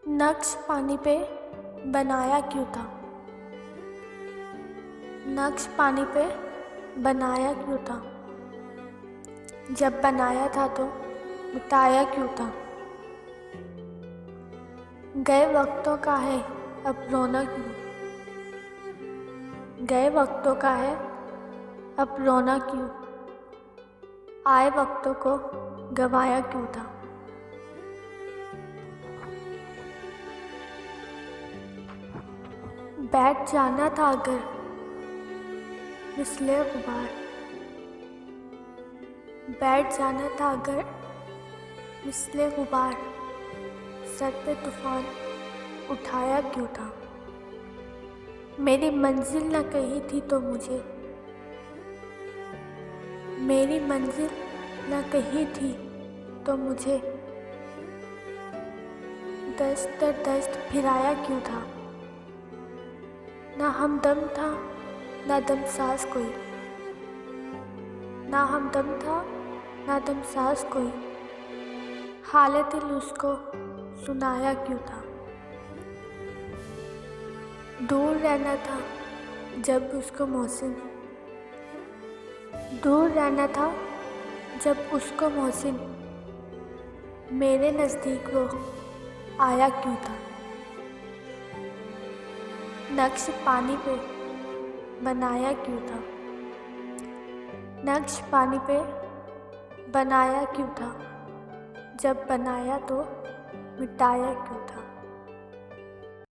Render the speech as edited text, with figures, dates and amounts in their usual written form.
नक्श पानी पे बनाया क्यों था। नक्श पानी पे बनाया क्यों था। जब बनाया था तो मिटाया क्यों था। गए वक्तों का है अब रोना क्यों। गए वक्तों का है अब रोना क्यों। आए वक्तों को गवाया क्यों था। बैठ जाना था अगर फिसले गुबार। बैठ जाना था अगर फिसले गुबार। सर पे तूफान उठाया क्यों था। मेरी मंजिल न कही थी तो मुझे। मेरी मंजिल न कही थी तो मुझे दस्त दर दस्त फिराया क्यों था। ना हमदम था ना दम सांस कोई। ना हमदम था ना दम सांस कोई। हाले दिल उसको सुनाया क्यों था। दूर रहना था जब उसको मौसिम। दूर रहना था जब उसको मौसिम। मेरे नज़दीक वो आया क्यों था। नक्श पानी पे बनाया क्यों था। नक्श पानी पे बनाया क्यों था। जब बनाया तो मिटाया क्यों था।